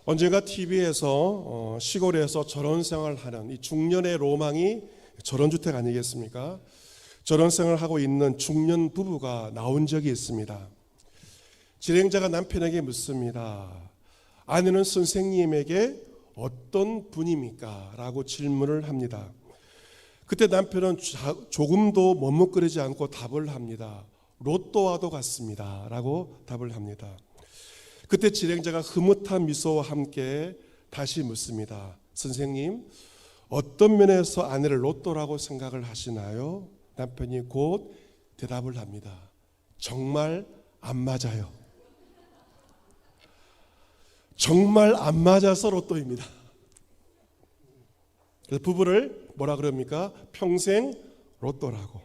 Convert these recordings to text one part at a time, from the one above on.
언젠가 TV에서 시골에서 전원 생활하는 이 중년의 로망이 전원주택 아니겠습니까? 전원 생활하고 있는 중년 부부가 나온 적이 있습니다. 진행자가 남편에게 묻습니다. 아내는 선생님에게 어떤 분입니까? 라고 질문을 합니다. 그때 남편은 조금도 머뭇거리지 않고 답을 합니다. 로또와도 같습니다. 라고 답을 합니다. 그때 진행자가 흐뭇한 미소와 함께 다시 묻습니다. 선생님, 어떤 면에서 아내를 로또라고 생각을 하시나요? 남편이 곧 대답을 합니다. 정말 안 맞아요. 정말 안 맞아서 로또입니다. 그래서 부부를 뭐라 그럽니까? 평생 로또라고.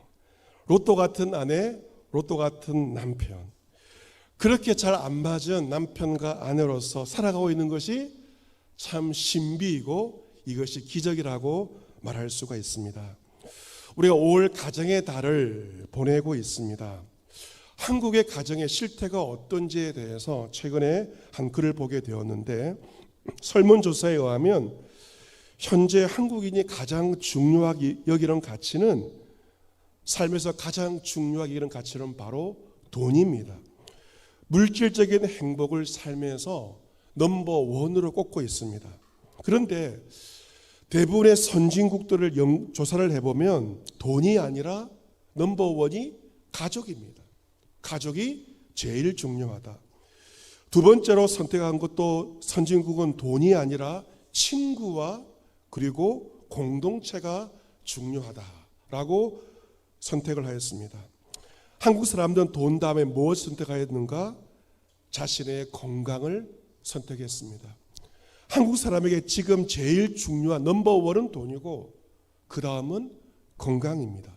로또 같은 아내, 로또 같은 남편. 그렇게 잘 안 맞은 남편과 아내로서 살아가고 있는 것이 참 신비이고 이것이 기적이라고 말할 수가 있습니다. 우리가 5월 가정의 달을 보내고 있습니다. 한국의 가정의 실태가 어떤지에 대해서 최근에 한 글을 보게 되었는데, 설문조사에 의하면 현재 한국인이 가장 중요하게 여기는 가치는, 삶에서 가장 중요하게 여기는 가치는 바로 돈입니다. 물질적인 행복을 삶에서 넘버원으로 꼽고 있습니다. 그런데 대부분의 선진국들을 조사를 해보면 돈이 아니라 넘버원이 가족입니다. 가족이 제일 중요하다. 두 번째로 선택한 것도 선진국은 돈이 아니라 친구와 그리고 공동체가 중요하다라고 선택을 하였습니다. 한국 사람들은 돈 다음에 무엇을 선택하였는가? 자신의 건강을 선택했습니다. 한국 사람에게 지금 제일 중요한 넘버원은 돈이고 그 다음은 건강입니다.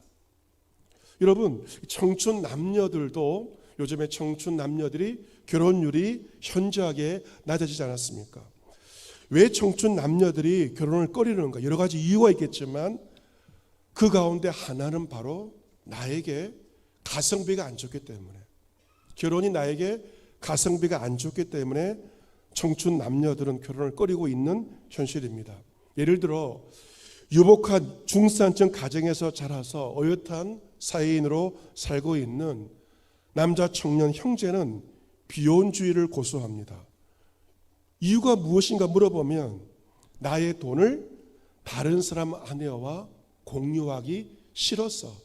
여러분, 청춘 남녀들도 요즘에 청춘 남녀들이 결혼율이 현저하게 낮아지지 않았습니까? 왜 청춘 남녀들이 결혼을 꺼리는가? 여러 가지 이유가 있겠지만 그 가운데 하나는 바로 나에게 가성비가 안 좋기 때문에, 결혼이 나에게 가성비가 안 좋기 때문에 청춘 남녀들은 결혼을 꺼리고 있는 현실입니다. 예를 들어 유복한 중산층 가정에서 자라서 어엿한 사회인으로 살고 있는 남자 청년 형제는 비혼주의를 고수합니다. 이유가 무엇인가 물어보면 나의 돈을 다른 사람 아내와 공유하기 싫어서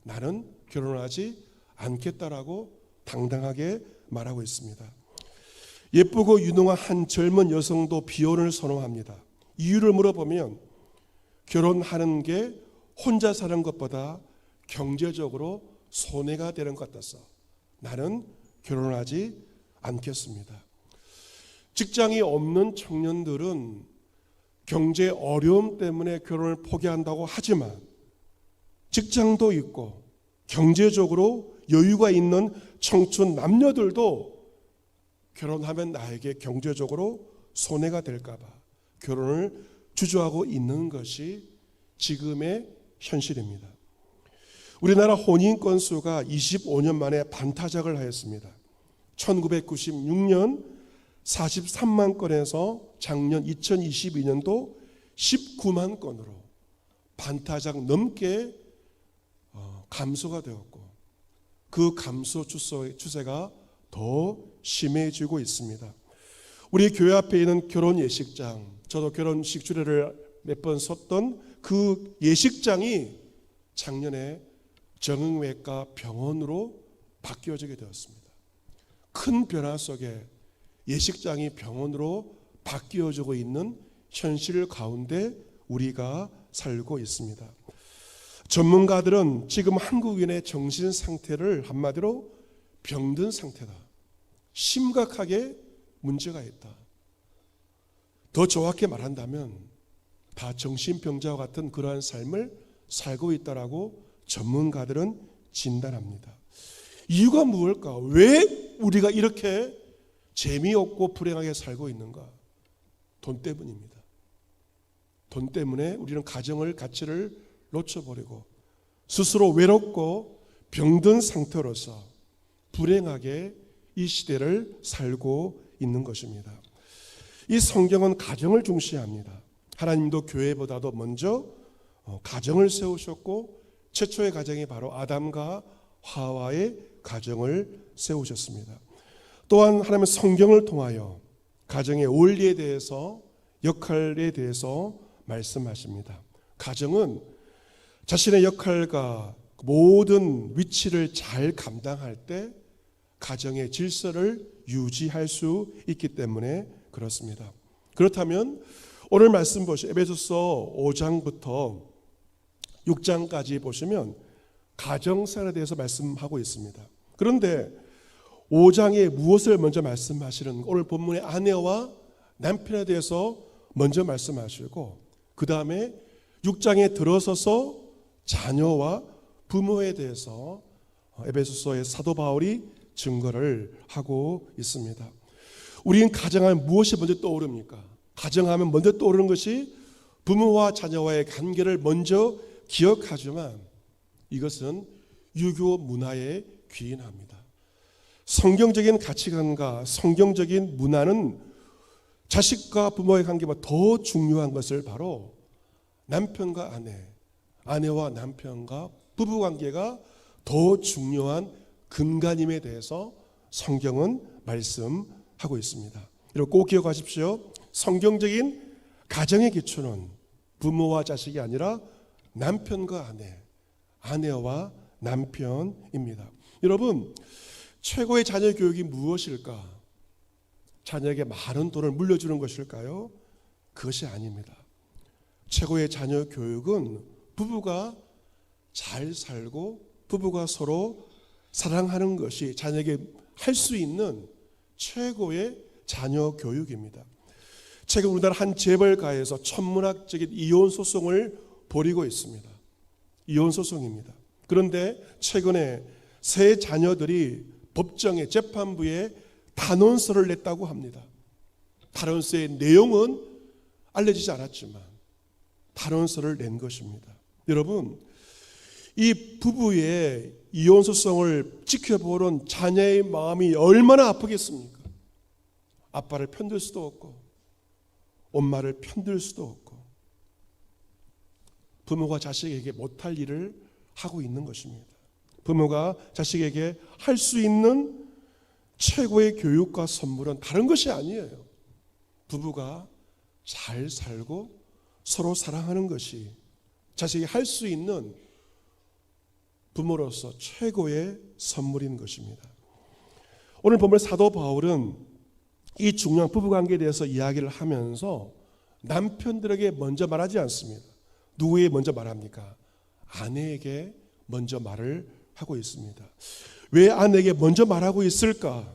나는 결혼하지 않겠다라고 당당하게 말하고 있습니다. 예쁘고 유능한 한 젊은 여성도 비혼을 선호합니다. 이유를 물어보면 결혼하는 게 혼자 사는 것보다 경제적으로 손해가 되는 것 같아서 나는 결혼하지 않겠습니다. 직장이 없는 청년들은 경제 어려움 때문에 결혼을 포기한다고 하지만 직장도 있고 경제적으로 여유가 있는 청춘 남녀들도 결혼하면 나에게 경제적으로 손해가 될까 봐 결혼을 주저하고 있는 것이 지금의 현실입니다. 우리나라 혼인 건수가 25년 만에 반타작을 하였습니다. 1996년 43만 건에서 작년 2022년도 19만 건으로 반타작 넘게 감소가 되었고 그 감소 추세가 더 심해지고 있습니다. 우리 교회 앞에 있는 결혼 예식장, 저도 결혼식 주례를 몇 번 섰던 그 예식장이 작년에 정형외과 병원으로 바뀌어지게 되었습니다. 큰 변화 속에 예식장이 병원으로 바뀌어지고 있는 현실 가운데 우리가 살고 있습니다. 전문가들은 지금 한국인의 정신 상태를 한마디로 병든 상태다. 심각하게 문제가 있다. 더 정확히 말한다면 다 정신병자와 같은 그러한 삶을 살고 있다라고 전문가들은 진단합니다. 이유가 무엇일까? 왜 우리가 이렇게 재미없고 불행하게 살고 있는가? 돈 때문입니다. 돈 때문에 우리는 가정을 가치를 놓쳐버리고 스스로 외롭고 병든 상태로서 불행하게 이 시대를 살고 있는 것입니다. 이 성경은 가정을 중시합니다. 하나님도 교회보다도 먼저 가정을 세우셨고 최초의 가정이 바로 아담과 하와의 가정을 세우셨습니다. 또한 하나님은 성경을 통하여 가정의 원리에 대해서, 역할에 대해서 말씀하십니다. 가정은 자신의 역할과 모든 위치를 잘 감당할 때 가정의 질서를 유지할 수 있기 때문에 그렇습니다. 그렇다면 오늘 말씀 보시면 에베소서 5장부터 6장까지 보시면 가정생활에 대해서 말씀하고 있습니다. 그런데 5장에 무엇을 먼저 말씀하시는, 오늘 본문의 아내와 남편에 대해서 먼저 말씀하시고 그 다음에 6장에 들어서서 자녀와 부모에 대해서 에베소서의 사도 바울이 증거를 하고 있습니다. 우리는 가정하면 무엇이 먼저 떠오릅니까? 가정하면 먼저 떠오르는 것이 부모와 자녀와의 관계를 먼저 기억하지만 이것은 유교 문화에 귀인합니다. 성경적인 가치관과 성경적인 문화는 자식과 부모의 관계보다 더 중요한 것을 바로 남편과 아내, 아내와 남편과 부부 관계가 더 중요한 근간임에 대해서 성경은 말씀하고 있습니다. 여러분 꼭 기억하십시오. 성경적인 가정의 기초는 부모와 자식이 아니라 남편과 아내, 아내와 남편입니다. 여러분, 최고의 자녀 교육이 무엇일까? 자녀에게 많은 돈을 물려주는 것일까요? 그것이 아닙니다. 최고의 자녀 교육은 부부가 잘 살고 부부가 서로 사랑하는 것이 자녀에게 할 수 있는 최고의 자녀 교육입니다. 최근 우리나라 한 재벌가에서 천문학적인 이혼 소송을 벌이고 있습니다. 이혼 소송입니다. 그런데 최근에 세 자녀들이 법정에 재판부에 단원서를 냈다고 합니다. 단원서의 내용은 알려지지 않았지만 단원서를 낸 것입니다. 여러분, 이 부부의 이혼 소송을 지켜보는 자녀의 마음이 얼마나 아프겠습니까? 아빠를 편들 수도 없고 엄마를 편들 수도 없고 부모가 자식에게 못할 일을 하고 있는 것입니다. 부모가 자식에게 할 수 있는 최고의 교육과 선물은 다른 것이 아니에요. 부부가 잘 살고 서로 사랑하는 것이 자식이 할 수 있는 부모로서 최고의 선물인 것입니다. 오늘 보면 사도 바울은 이 중요한 부부관계에 대해서 이야기를 하면서 남편들에게 먼저 말하지 않습니다. 누구에게 먼저 말합니까? 아내에게 먼저 말을 하고 있습니다. 왜 아내에게 먼저 말하고 있을까?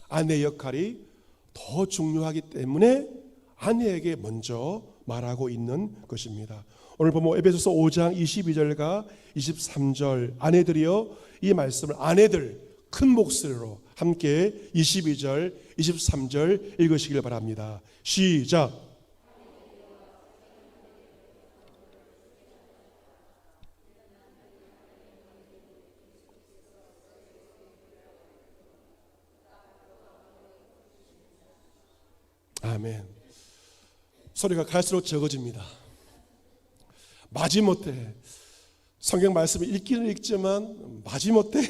아내의 역할이 더 중요하기 때문에 아내에게 먼저 말하고 있는 것입니다. 오늘 보면 에베소서 5장 22절과 23절, 아내들이여 이 말씀을 아내들 큰 목소리로 함께 22절 23절 읽으시길 바랍니다. 시작. 아멘. 소리가 갈수록 적어집니다. 마지못해 성경 말씀을 읽기는 읽지만 마지못해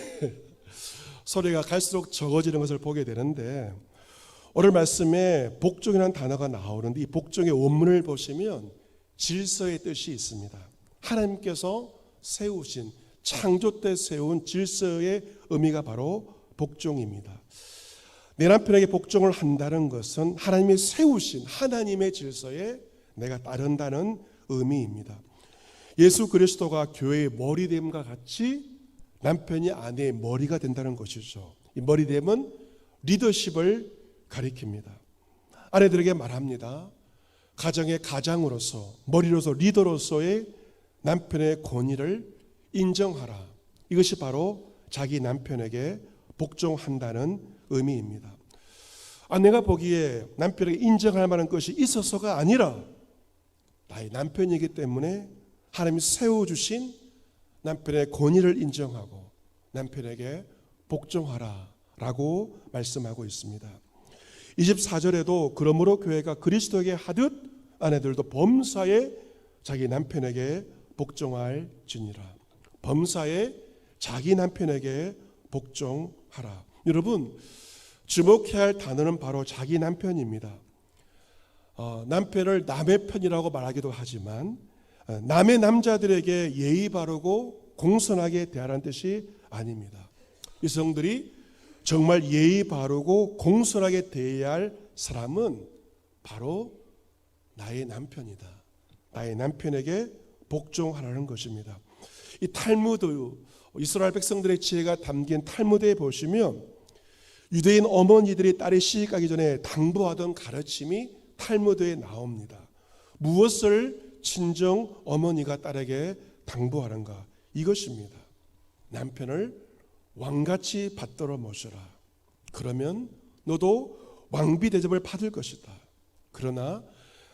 소리가 갈수록 적어지는 것을 보게 되는데, 오늘 말씀에 복종이라는 단어가 나오는데 이 복종의 원문을 보시면 질서의 뜻이 있습니다. 하나님께서 세우신, 창조 때 세운 질서의 의미가 바로 복종입니다. 내 남편에게 복종을 한다는 것은 하나님이 세우신 하나님의 질서에 내가 따른다는 의미입니다. 예수 그리스도가 교회의 머리됨과 같이 남편이 아내의 머리가 된다는 것이죠. 이 머리됨은 리더십을 가리킵니다. 아내들에게 말합니다. 가정의 가장으로서, 머리로서, 리더로서의 남편의 권위를 인정하라. 이것이 바로 자기 남편에게 복종한다는 의미입니다. 아내가 보기에 남편에게 인정할 만한 것이 있어서가 아니라 나의 남편이기 때문에 하나님이 세워주신 남편의 권위를 인정하고 남편에게 복종하라 라고 말씀하고 있습니다. 24절에도 그러므로 교회가 그리스도에게 하듯 아내들도 범사에 자기 남편에게 복종할지니라. 범사에 자기 남편에게 복종하라. 여러분, 주목해야 할 단어는 바로 자기 남편입니다. 남편을 남의 편이라고 말하기도 하지만 남의 남자들에게 예의 바르고 공손하게 대하라는 뜻이 아닙니다. 여성들이 정말 예의 바르고 공손하게 대해야 할 사람은 바로 나의 남편이다. 나의 남편에게 복종하라는 것입니다. 이 탈무드, 이스라엘 백성들의 지혜가 담긴 탈무드에 보시면 유대인 어머니들이 딸이 시집가기 전에 당부하던 가르침이 탈무드에 나옵니다. 무엇을 친정 어머니가 딸에게 당부하는가? 이것입니다. 남편을 왕같이 받들어 모셔라. 그러면 너도 왕비 대접을 받을 것이다. 그러나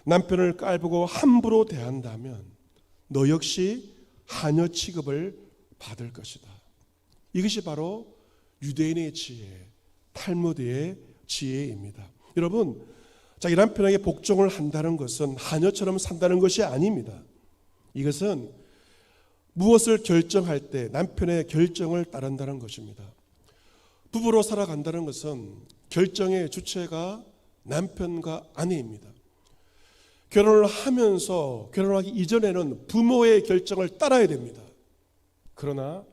남편을 깔보고 함부로 대한다면 너 역시 하녀 취급을 받을 것이다. 이것이 바로 유대인의 지혜, 탈무드의 지혜입니다. 여러분, 자기 남편에게 복종을 한다는 것은 하녀처럼 산다는 것이 아닙니다. 이것은 무엇을 결정할 때 남편의 결정을 따른다는 것입니다. 부부로 살아간다는 것은 결정의 주체가 남편과 아내입니다. 결혼을 하면서 결혼하기 이전에는 부모의 결정을 따라야 됩니다. 그러나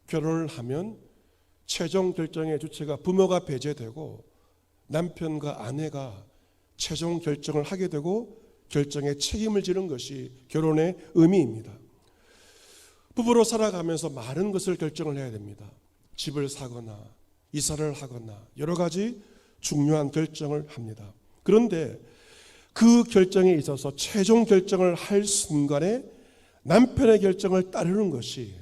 결혼을 하면 최종 결정의 주체가 부모가 배제되고 남편과 아내가 최종 결정을 하게 되고 결정에 책임을 지는 것이 결혼의 의미입니다. 부부로 살아가면서 많은 것을 결정을 해야 됩니다. 집을 사거나 이사를 하거나 여러 가지 중요한 결정을 합니다. 그런데 그 결정에 있어서 최종 결정을 할 순간에 남편의 결정을 따르는 것이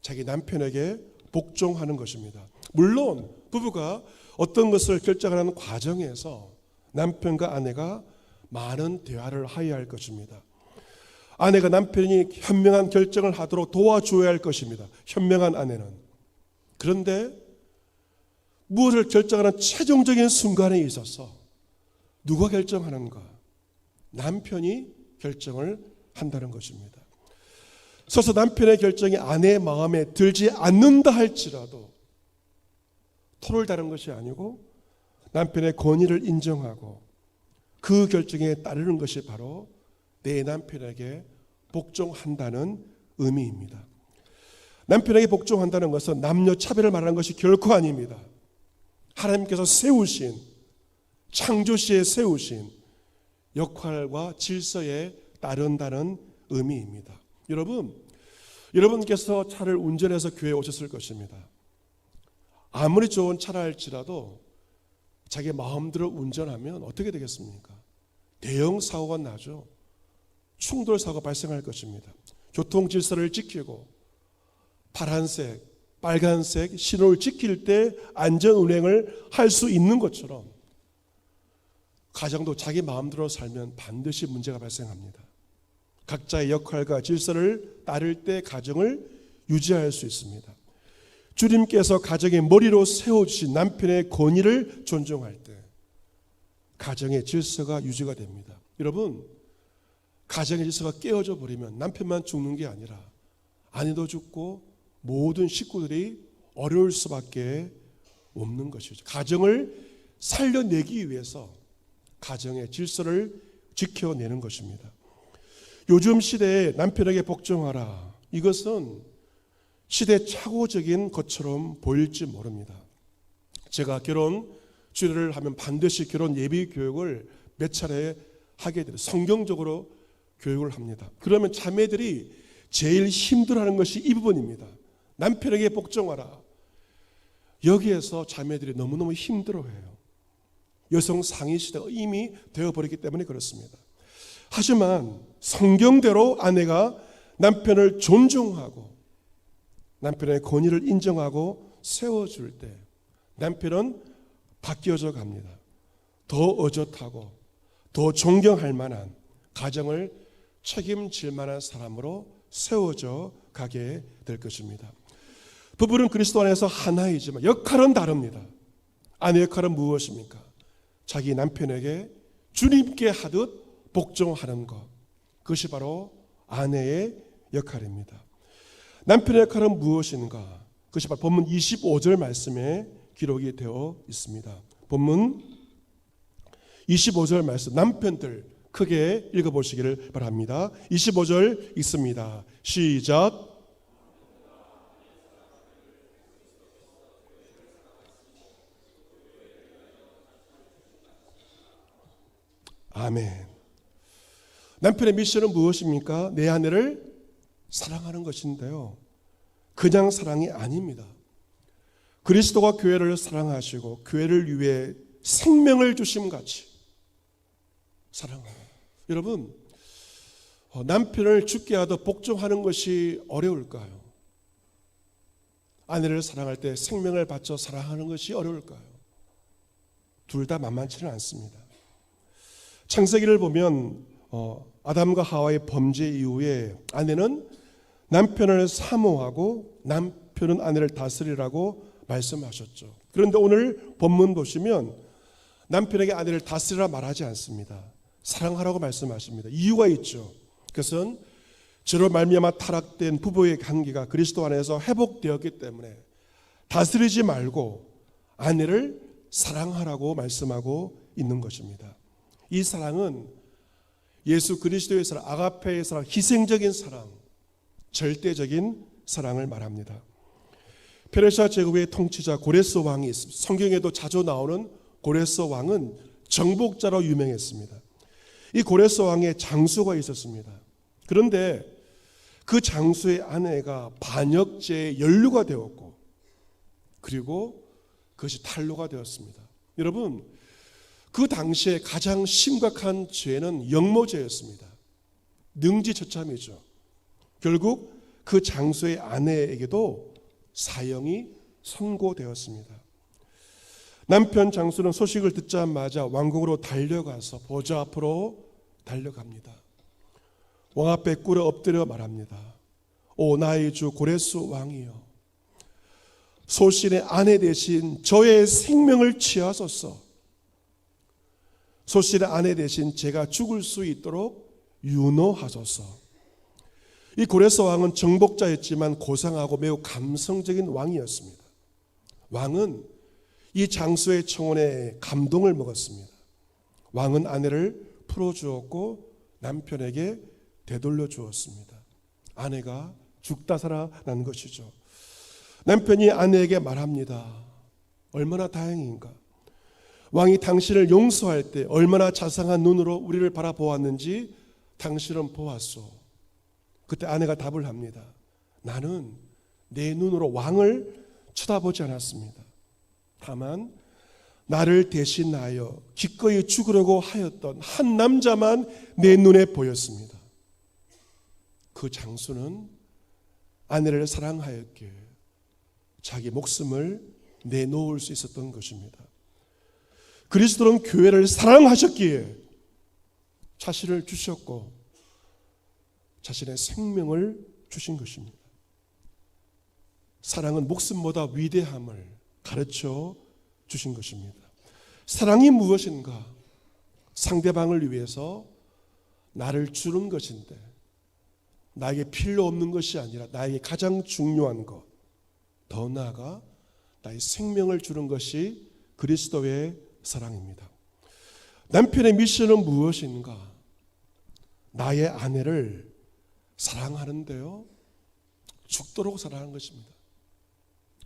자기 남편에게 복종하는 것입니다. 물론 부부가 어떤 것을 결정하는 과정에서 남편과 아내가 많은 대화를 하여야 할 것입니다. 아내가 남편이 현명한 결정을 하도록 도와줘야 할 것입니다. 현명한 아내는. 그런데 무엇을 결정하는 최종적인 순간에 있어서 누가 결정하는가? 남편이 결정을 한다는 것입니다. 서서 남편의 결정이 아내의 마음에 들지 않는다 할지라도 토를 다는 것이 아니고 남편의 권위를 인정하고 그 결정에 따르는 것이 바로 내 남편에게 복종한다는 의미입니다. 남편에게 복종한다는 것은 남녀 차별을 말하는 것이 결코 아닙니다. 하나님께서 세우신, 창조시에 세우신 역할과 질서에 따른다는 의미입니다. 여러분께서 차를 운전해서 교회에 오셨을 것입니다. 아무리 좋은 차라 할지라도 자기 마음대로 운전하면 어떻게 되겠습니까? 대형 사고가 나죠. 충돌 사고가 발생할 것입니다. 교통 질서를 지키고 파란색, 빨간색 신호를 지킬 때 안전 운행을 할 수 있는 것처럼 가정도 자기 마음대로 살면 반드시 문제가 발생합니다. 각자의 역할과 질서를 따를 때 가정을 유지할 수 있습니다. 주님께서 가정의 머리로 세워주신 남편의 권위를 존중할 때 가정의 질서가 유지가 됩니다. 여러분, 가정의 질서가 깨어져 버리면 남편만 죽는 게 아니라 아내도 죽고 모든 식구들이 어려울 수밖에 없는 것이죠. 가정을 살려내기 위해서 가정의 질서를 지켜내는 것입니다. 요즘 시대에 남편에게 복종하라. 이것은 시대착오적인 것처럼 보일지 모릅니다. 제가 결혼 주례를 하면 반드시 결혼 예비 교육을 몇 차례 하게 돼요. 성경적으로 교육을 합니다. 그러면 자매들이 제일 힘들어하는 것이 이 부분입니다. 남편에게 복종하라. 여기에서 자매들이 너무너무 힘들어해요. 여성 상위 시대가 이미 되어버렸기 때문에 그렇습니다. 하지만 성경대로 아내가 남편을 존중하고 남편의 권위를 인정하고 세워줄 때 남편은 바뀌어져 갑니다. 더 의젓하고 더 존경할 만한 가정을 책임질 만한 사람으로 세워져 가게 될 것입니다. 부부는 그리스도 안에서 하나이지만 역할은 다릅니다. 아내 역할은 무엇입니까? 자기 남편에게 주님께 하듯 복종하는 것, 그것이 바로 아내의 역할입니다. 남편의 역할은 무엇인가? 그것이 바로 본문 25절 말씀에 기록이 되어 있습니다. 본문 25절 말씀, 남편들 크게 읽어보시기를 바랍니다. 25절 읽습니다. 시작. 아멘. 남편의 미션은 무엇입니까? 내 아내를 사랑하는 것인데요, 그냥 사랑이 아닙니다. 그리스도가 교회를 사랑하시고 교회를 위해 생명을 주심같이 사랑하는, 여러분, 남편을 죽게 하듯 복종하는 것이 어려울까요? 아내를 사랑할 때 생명을 바쳐 사랑하는 것이 어려울까요? 둘 다 만만치는 않습니다. 창세기를 보면 아담과 하와의 범죄 이후에 아내는 남편을 사모하고 남편은 아내를 다스리라고 말씀하셨죠. 그런데 오늘 본문 보시면 남편에게 아내를 다스리라 말하지 않습니다. 사랑하라고 말씀하십니다. 이유가 있죠. 그것은 저로 말미암아 타락된 부부의 관계가 그리스도 안에서 회복되었기 때문에 다스리지 말고 아내를 사랑하라고 말씀하고 있는 것입니다. 이 사랑은 예수 그리스도의 사랑, 아가페의 사랑, 희생적인 사랑, 절대적인 사랑을 말합니다. 페르시아 제국의 통치자 고레스 왕이 있습니다. 성경에도 자주 나오는 고레스 왕은 정복자로 유명했습니다. 이 고레스 왕의 장수가 있었습니다. 그런데 그 장수의 아내가 반역죄에 연루가 되었고, 그리고 그것이 탄로가 되었습니다. 여러분, 그 당시에 가장 심각한 죄는 영모죄였습니다. 능지처참이죠. 결국 그 장수의 아내에게도 사형이 선고되었습니다. 남편 장수는 소식을 듣자마자 왕궁으로 달려가서 보좌 앞으로 달려갑니다. 왕 앞에 꿇어 엎드려 말합니다. 오 나의 주 고레스 왕이여, 소신의 아내 대신 저의 생명을 취하소서. 소신의 아내 대신 제가 죽을 수 있도록 윤호하소서. 이 고레스 왕은 정복자였지만 고상하고 매우 감성적인 왕이었습니다. 왕은 이 장수의 청혼에 감동을 먹었습니다. 왕은 아내를 풀어주었고 남편에게 되돌려 주었습니다. 아내가 죽다 살아난 것이죠. 남편이 아내에게 말합니다. 얼마나 다행인가. 왕이 당신을 용서할 때 얼마나 자상한 눈으로 우리를 바라보았는지 당신은 보았소. 그때 아내가 답을 합니다. 나는 내 눈으로 왕을 쳐다보지 않았습니다. 다만 나를 대신하여 기꺼이 죽으려고 하였던 한 남자만 내 눈에 보였습니다. 그 장수는 아내를 사랑하였기에 자기 목숨을 내놓을 수 있었던 것입니다. 그리스도는 교회를 사랑하셨기에 자신을 주셨고 자신의 생명을 주신 것입니다. 사랑은 목숨보다 위대함을 가르쳐 주신 것입니다. 사랑이 무엇인가? 상대방을 위해서 나를 주는 것인데, 나에게 필요 없는 것이 아니라 나에게 가장 중요한 것, 더 나아가 나의 생명을 주는 것이 그리스도의 사랑입니다. 남편의 미션은 무엇인가? 나의 아내를 사랑하는데요, 죽도록 사랑하는 것입니다.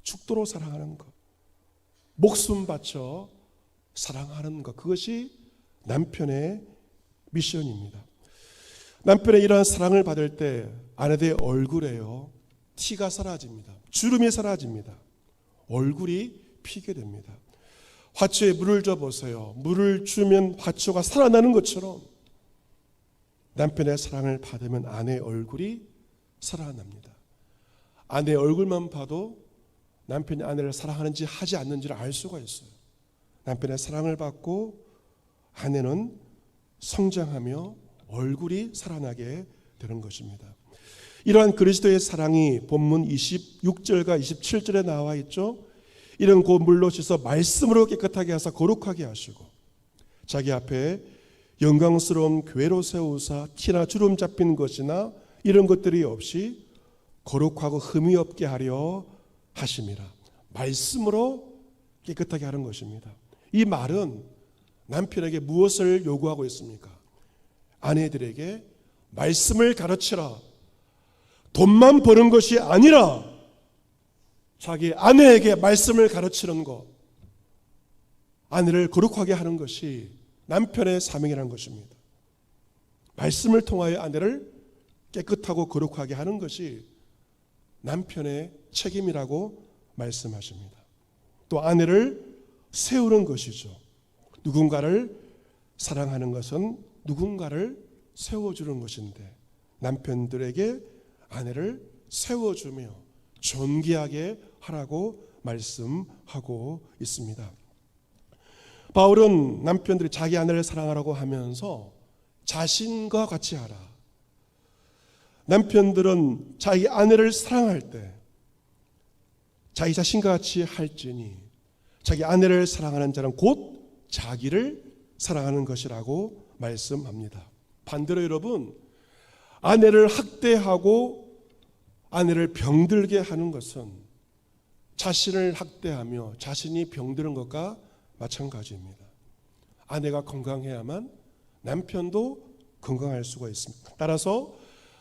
죽도록 사랑하는 것, 목숨 바쳐 사랑하는 것, 그것이 남편의 미션입니다. 남편의 이러한 사랑을 받을 때 아내의 얼굴에요, 티가 사라집니다. 주름이 사라집니다. 얼굴이 피게 됩니다. 화초에 물을 줘 보세요. 물을 주면 화초가 살아나는 것처럼 남편의 사랑을 받으면 아내의 얼굴이 살아납니다. 아내의 얼굴만 봐도 남편이 아내를 사랑하는지 하지 않는지를 알 수가 있어요. 남편의 사랑을 받고 아내는 성장하며 얼굴이 살아나게 되는 것입니다. 이러한 그리스도의 사랑이 본문 26절과 27절에 나와 있죠. 이런 곧 물로 씻어 말씀으로 깨끗하게 하사 거룩하게 하시고 자기 앞에 영광스러운 교회로 세우사 티나 주름 잡힌 것이나 이런 것들이 없이 거룩하고 흠이 없게 하려 하심이라. 말씀으로 깨끗하게 하는 것입니다. 이 말은 남편에게 무엇을 요구하고 있습니까? 아내들에게 말씀을 가르치라. 돈만 버는 것이 아니라 자기 아내에게 말씀을 가르치는 것, 아내를 거룩하게 하는 것이 남편의 사명이라는 것입니다. 말씀을 통하여 아내를 깨끗하고 거룩하게 하는 것이 남편의 책임이라고 말씀하십니다. 또 아내를 세우는 것이죠. 누군가를 사랑하는 것은 누군가를 세워주는 것인데 남편들에게 아내를 세워주며 존귀하게 하라고 말씀하고 있습니다. 바울은 남편들이 자기 아내를 사랑하라고 하면서 자신과 같이 하라. 남편들은 자기 아내를 사랑할 때 자기 자신과 같이 할지니 자기 아내를 사랑하는 자는 곧 자기를 사랑하는 것이라고 말씀합니다. 반대로 여러분, 아내를 학대하고 아내를 병들게 하는 것은 자신을 학대하며 자신이 병드는 것과 마찬가지입니다. 아내가 건강해야만 남편도 건강할 수가 있습니다. 따라서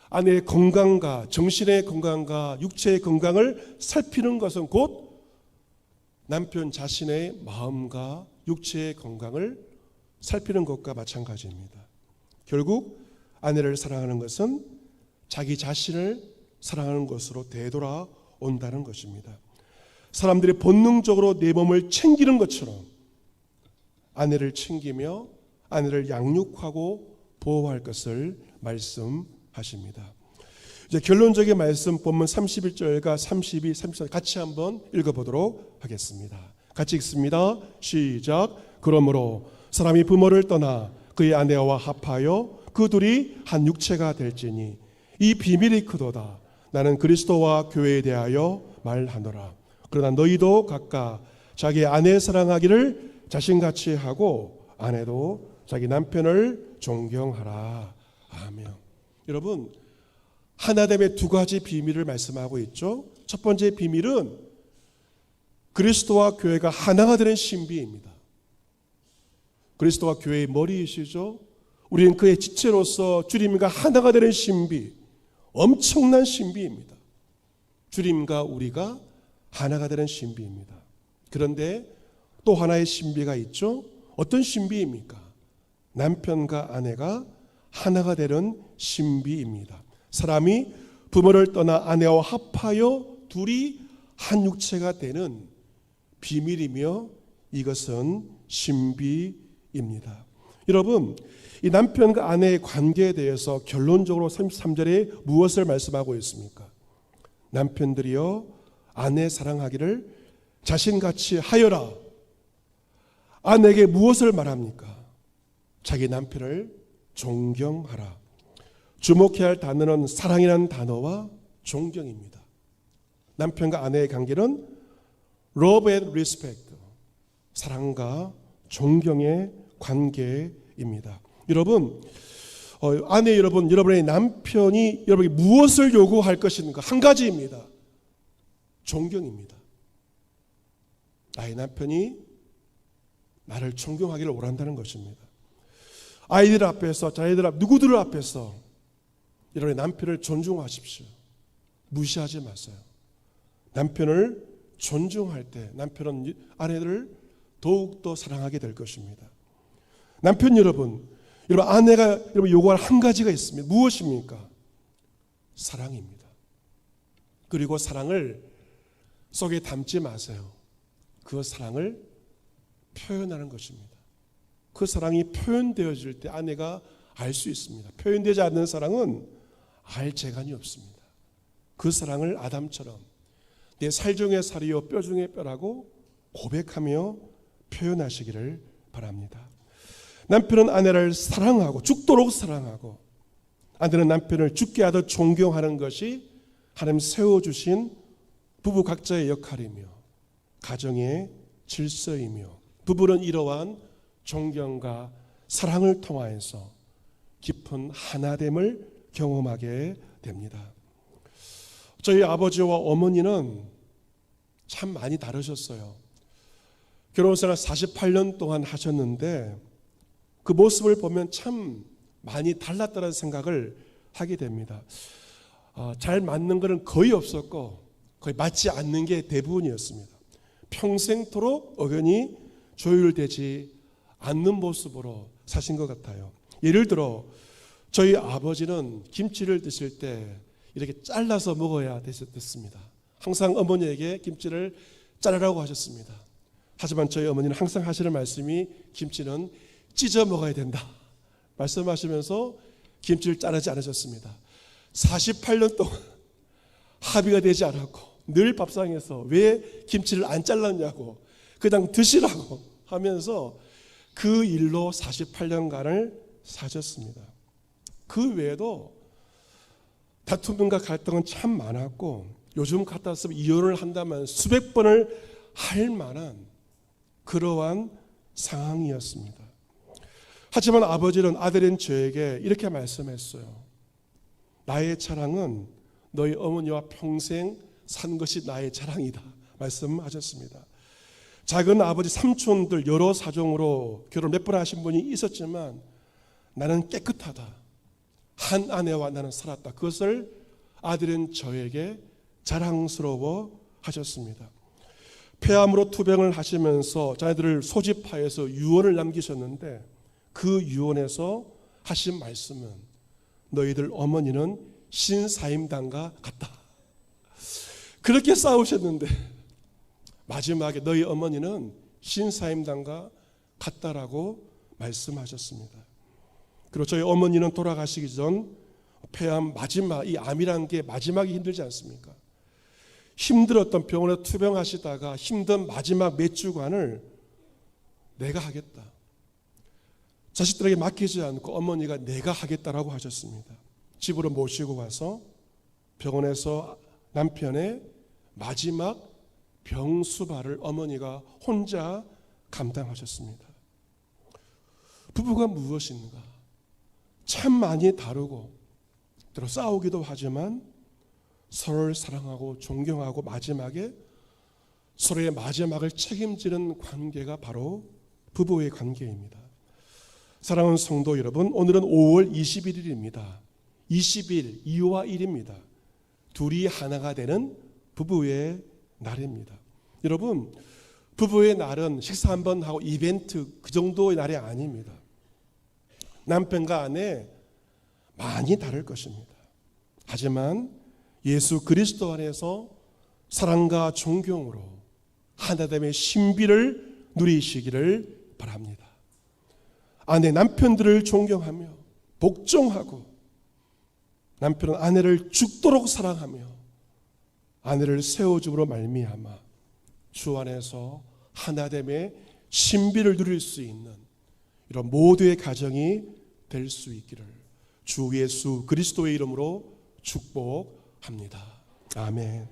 아내의 건강과 정신의 건강과 육체의 건강을 살피는 것은 곧 남편 자신의 마음과 육체의 건강을 살피는 것과 마찬가지입니다. 결국 아내를 사랑하는 것은 자기 자신을 사랑하는 것으로 되돌아온다는 것입니다. 사람들이 본능적으로 내 몸을 챙기는 것처럼 아내를 챙기며 아내를 양육하고 보호할 것을 말씀하십니다. 이제 결론적인 말씀 본문 31절과 32, 33 같이 한번 읽어보도록 하겠습니다. 같이 읽습니다. 시작. 그러므로 사람이 부모를 떠나 그의 아내와 합하여 그 둘이 한 육체가 될지니 이 비밀이 크도다. 나는 그리스도와 교회에 대하여 말하노라. 그러나 너희도 각각 자기 아내 사랑하기를 자신같이 하고 아내도 자기 남편을 존경하라. 아멘. 여러분, 하나됨의 두 가지 비밀을 말씀하고 있죠. 첫 번째 비밀은 그리스도와 교회가 하나가 되는 신비입니다. 그리스도와 교회의 머리이시죠. 우리는 그의 지체로서 주님과 하나가 되는 신비, 엄청난 신비입니다. 주님과 우리가 하나가 되는 신비입니다. 그런데 또 하나의 신비가 있죠. 어떤 신비입니까? 남편과 아내가 하나가 되는 신비입니다. 사람이 부모를 떠나 아내와 합하여 둘이 한 육체가 되는 비밀이며 이것은 신비입니다. 여러분, 이 남편과 아내의 관계에 대해서 결론적으로 33절에 무엇을 말씀하고 있습니까? 남편들이여 아내 사랑하기를 자신같이 하여라. 아내에게 무엇을 말합니까? 자기 남편을 존경하라. 주목해야 할 단어는 사랑이라는 단어와 존경입니다. 남편과 아내의 관계는 love and respect, 사랑과 존경의 관계입니다. 여러분, 아내 여러분, 여러분의 남편이 여러분에게 무엇을 요구할 것인가? 한 가지입니다. 존경입니다. 나의 남편이 나를 존경하기를 원한다는 것입니다. 아이들 앞에서, 자녀들 앞, 누구들 앞에서 여러분의 남편을 존중하십시오. 무시하지 마세요. 남편을 존중할 때 남편은 아내들을 더욱더 사랑하게 될 것입니다. 남편 여러분, 아내가 여러분 요구할 한 가지가 있습니다. 무엇입니까? 사랑입니다. 그리고 사랑을 속에 담지 마세요. 그 사랑을 표현하는 것입니다. 그 사랑이 표현되어질 때 아내가 알 수 있습니다. 표현되지 않는 사랑은 알 재간이 없습니다. 그 사랑을 아담처럼 내 살 중에 살이요 뼈 중에 뼈라고 고백하며 표현하시기를 바랍니다. 남편은 아내를 사랑하고 죽도록 사랑하고 아내는 남편을 죽게 하듯 존경하는 것이 하나님 세워주신 부부 각자의 역할이며 가정의 질서이며 부부는 이러한 존경과 사랑을 통하여서 깊은 하나됨을 경험하게 됩니다. 저희 아버지와 어머니는 참 많이 다르셨어요. 결혼생활 48년 동안 하셨는데 그 모습을 보면 참 많이 달랐다는 생각을 하게 됩니다. 잘 맞는 것은 거의 없었고 거의 맞지 않는 게 대부분이었습니다. 평생토록 의견이 조율되지 않는 모습으로 사신 것 같아요. 예를 들어 저희 아버지는 김치를 드실 때 이렇게 잘라서 먹어야 됐습니다. 항상 어머니에게 김치를 자르라고 하셨습니다. 하지만 저희 어머니는 항상 하시는 말씀이 김치는 찢어 먹어야 된다 말씀하시면서 김치를 자르지 않으셨습니다. 48년 동안 합의가 되지 않았고 늘 밥상에서 왜 김치를 안 잘랐냐고 그냥 드시라고 하면서 그 일로 48년간을 사셨습니다. 그 외에도 다툼과 갈등은 참 많았고 요즘 갖다 쓰면 이혼을 한다면 수백 번을 할 만한 그러한 상황이었습니다. 하지만 아버지는 아들인 저에게 이렇게 말씀했어요. 나의 자랑은 너희 어머니와 평생 산 것이 나의 자랑이다 말씀하셨습니다. 작은 아버지 삼촌들 여러 사정으로 결혼 몇 번 하신 분이 있었지만 나는 깨끗하다. 한 아내와 나는 살았다. 그것을 아들인 저에게 자랑스러워 하셨습니다. 폐암으로 투병을 하시면서 자녀들을 소집하여서 유언을 남기셨는데 그 유언에서 하신 말씀은 너희들 어머니는 신사임당과 같다. 그렇게 싸우셨는데 마지막에 너희 어머니는 신사임당과 같다라고 말씀하셨습니다. 그리고 저희 어머니는 돌아가시기 전 폐암 마지막, 이 암이라는 게 마지막이 힘들지 않습니까? 힘들었던 병원에 투병하시다가 힘든 마지막 몇 주간을 내가 하겠다. 자식들에게 맡기지 않고 어머니가 내가 하겠다라고 하셨습니다. 집으로 모시고 와서 병원에서 남편의 마지막 병수발을 어머니가 혼자 감당하셨습니다. 부부가 무엇인가? 참 많이 다르고 때로 싸우기도 하지만 서로를 사랑하고 존경하고 마지막에 서로의 마지막을 책임지는 관계가 바로 부부의 관계입니다. 사랑하는 성도 여러분, 오늘은 5월 21일입니다. 20일, 2와 1입니다. 둘이 하나가 되는 부부의 날입니다. 여러분, 부부의 날은 식사 한번 하고 이벤트 그 정도의 날이 아닙니다. 남편과 아내 많이 다를 것입니다. 하지만 예수 그리스도 안에서 사랑과 존경으로 하나됨의 신비를 누리시기를 바랍니다. 아내 남편들을 존경하며 복종하고 남편은 아내를 죽도록 사랑하며 아내를 세워줌으로 말미암아 주 안에서 하나됨의 신비를 누릴 수 있는 이런 모두의 가정이 될 수 있기를 주 예수 그리스도의 이름으로 축복합니다. 아멘.